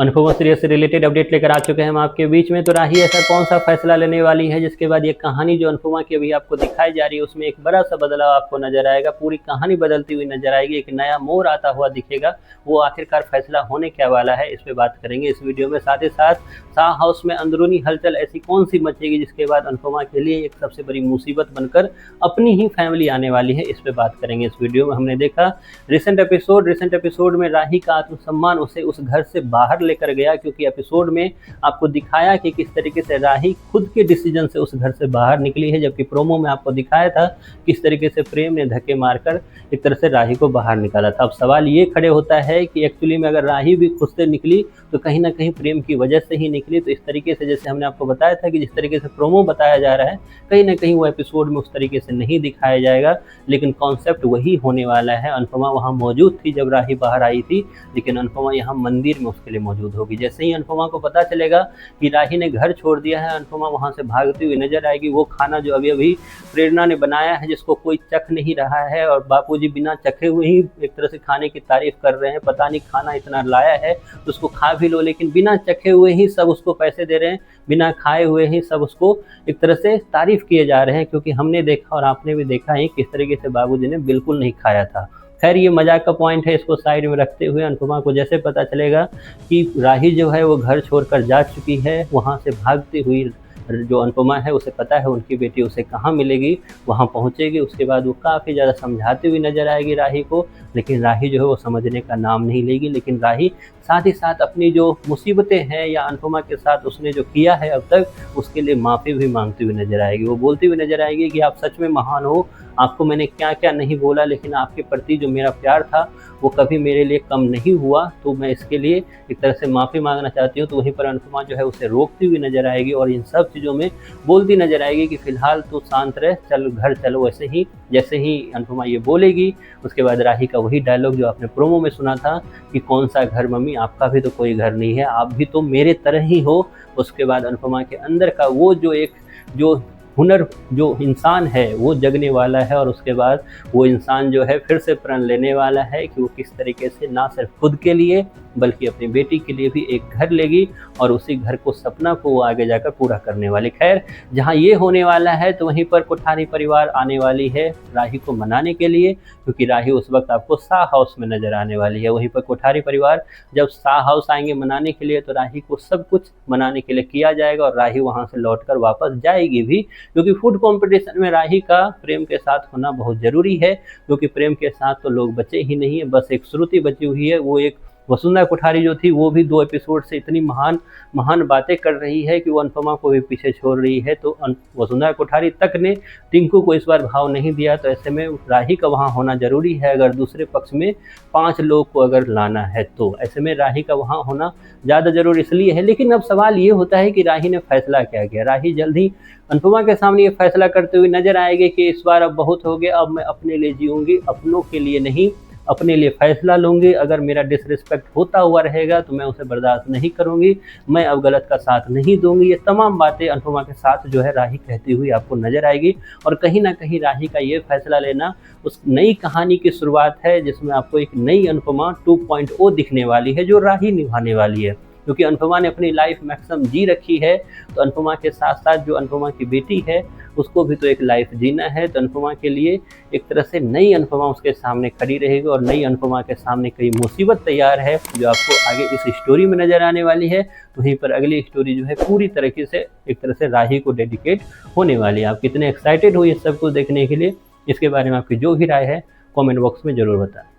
Anupama serial से related update लेकर आ चुके हैं हम आपके बीच में। तो राही ऐसा कौन सा फैसला लेने वाली है जिसके बाद ये कहानी जो अनुपमा की अभी आपको दिखाई जा रही है उसमें एक बड़ा सा बदलाव आपको नजर आएगा, पूरी कहानी बदलती हुई नजर आएगी, एक नया मोड़ आता हुआ दिखेगा। वो आखिरकार फैसला होने क्या वाला है, इस पे बात करेंगे इस वीडियो में। साथ ही साथ शाह हाउस में अंदरूनी हलचल ऐसी कौन सी मचेगी जिसके बाद अनुपमा के लिए एक सबसे बड़ी मुसीबत बनकर अपनी ही फैमिली आने वाली है, इस पे बात करेंगे इस वीडियो में। हमने देखा रिसेंट एपिसोड में राही का आत्मसम्मान उसे उस घर से बाहर लेकर गया, क्योंकि एपिसोड में आपको दिखाया कि किस तरीके से राही खुद के डिसीजन से उस घर से बाहर निकली है, जबकि प्रोमो में आपको दिखाया था किस तरीके से प्रेम ने धक्के मारकर एक तरह से राही को बाहर निकाला था। अब सवाल ये खड़े होता है कि एक्चुअली में अगर राही भी खुद से निकली तो कहीं ना कहीं प्रेम की वजह से ही निकली। तो इस तरीके से जैसे हमने आपको बताया था कि जिस तरीके से प्रोमो बताया जा रहा है कहीं ना कहीं वो एपिसोड में उस तरीके से नहीं दिखाया जाएगा, लेकिन कॉन्सेप्ट वही होने वाला है। अनुपमा वहाँ मौजूद थी जब राही बाहर आई थी, लेकिन अनुपमा यहाँ मंदिर में उसके लिए मौजूद होगी। जैसे ही अनुपमा को पता चलेगा कि राही ने घर छोड़ दिया है, अनुपमा वहाँ से भागती हुई नजर आएगी। वो खाना जो अभी अभी प्रेरणा ने बनाया है जिसको कोई चख नहीं रहा है, और बापूजी बिना चखे हुए ही एक तरह से खाने की तारीफ कर रहे हैं, पता नहीं खाना इतना लाया है तो उसको खा भी लो, लेकिन बिना चखे हुए ही सब उसको पैसे दे रहे हैं, बिना खाए हुए ही सब उसको एक तरह से तारीफ किए जा रहे हैं। क्योंकि हमने देखा और आपने भी देखा है किस तरीके से बाबूजी ने बिल्कुल नहीं खाया था। खैर ये मजाक का पॉइंट है, इसको साइड में रखते हुए अनुपमा को जैसे पता चलेगा कि राही जो है वो घर छोड़कर जा चुकी है, वहाँ से भागती हुई जो अनुपमा है उसे पता है उनकी बेटी उसे कहाँ मिलेगी, वहाँ पहुँचेगी। उसके बाद वो काफ़ी ज़्यादा समझाती हुई नजर आएगी राही को, लेकिन राही जो है वो समझने का नाम नहीं लेगी। लेकिन राही साथ ही साथ अपनी जो मुसीबतें हैं या अनुपमा के साथ उसने जो किया है अब तक, उसके लिए माफ़ी भी मांगती हुई नजर आएगी। वो बोलती हुई नजर आएगी कि आप सच में महान हो, आपको मैंने क्या क्या नहीं बोला, लेकिन आपके प्रति जो मेरा प्यार था वो कभी मेरे लिए कम नहीं हुआ, तो मैं इसके लिए एक तरह से माफ़ी मांगना चाहती हूँ। तो वहीं पर अनुपमा जो है उसे रोकती हुई नजर आएगी और इन सब चीज़ों में बोलती नजर आएगी कि फ़िलहाल तो शांत रह, चल घर चलो। वैसे ही जैसे ही अनुपमा ये बोलेगी उसके बाद राही का वही डायलॉग जो आपने प्रोमो में सुना था कि कौन सा घर मम्मी, आपका भी तो कोई घर नहीं है, आप भी तो मेरे तरह ही हो। उसके बाद अनुपमा के अंदर का वो जो हुनर जो इंसान है वो जगने वाला है, और उसके बाद वो इंसान जो है फिर से प्रण लेने वाला है कि वो किस तरीके से ना सिर्फ खुद के लिए बल्कि अपनी बेटी के लिए भी एक घर लेगी, और उसी घर को सपना को वो आगे जाकर पूरा करने वाली। खैर जहाँ ये होने वाला है तो वहीं पर कोठारी परिवार आने वाली है राही को मनाने के लिए, क्योंकि राही उस वक्त आपको शाह हाउस में नजर आने वाली है। वहीं पर कोठारी परिवार जब शाह हाउस आएंगे मनाने के लिए तो राही को सब कुछ मनाने के लिए किया जाएगा, और राही वहाँ से लौटकर वापस जाएगी भी, क्योंकि फूड कंपटीशन में राही का प्रेम के साथ होना बहुत ज़रूरी है। क्योंकि प्रेम के साथ तो लोग बचे ही नहीं है, बस एक श्रुति बची हुई है। वो एक वसुंधरा कोठारी जो थी वो भी 2 एपिसोड से इतनी महान बातें कर रही है कि वो अनुपमा को भी पीछे छोड़ रही है। तो वसुंधरा कोठारी तक ने टिंकू को इस बार भाव नहीं दिया, तो ऐसे में राही का वहाँ होना जरूरी है। अगर दूसरे पक्ष में 5 लोग को अगर लाना है तो ऐसे में राही का वहाँ होना ज़्यादा जरूरी इसलिए है। लेकिन अब सवाल ये होता है कि राही ने फैसला क्या किया। राही जल्द ही अनुपमा के सामने ये फैसला करते हुए नजर आएगी कि इस बार अब बहुत हो गया, अब मैं अपने लिए जीऊँगी, अपनों के लिए नहीं, अपने लिए फैसला लूँगी। अगर मेरा डिसरिस्पेक्ट होता हुआ रहेगा तो मैं उसे बर्दाश्त नहीं करूँगी, मैं अब गलत का साथ नहीं दूंगी। ये तमाम बातें अनुपमा के साथ जो है राही कहती हुई आपको नजर आएगी, और कहीं ना कहीं राही का ये फैसला लेना उस नई कहानी की शुरुआत है जिसमें आपको एक नई अनुपमा 2.0 दिखने वाली है जो राही निभाने वाली है। क्योंकि अनुपमा ने अपनी लाइफ मैक्सिमम जी रखी है, तो अनुपमा के साथ साथ जो अनुपमा की बेटी है उसको भी तो एक लाइफ जीना है। तो अनुपमा के लिए एक तरह से नई अनुपमा उसके सामने खड़ी रहेगी, और नई अनुपमा के सामने कई मुसीबत तैयार है जो आपको आगे इस स्टोरी में नज़र आने वाली है। वहीं पर अगली स्टोरी जो है पूरी तरीके से एक तरह से राही को डेडिकेट होने वाली है। आप कितने एक्साइटेड हो ये सब कुछ देखने के लिए, इसके बारे में आपकी जो भी राय है कमेंट बॉक्स में ज़रूर बताएं।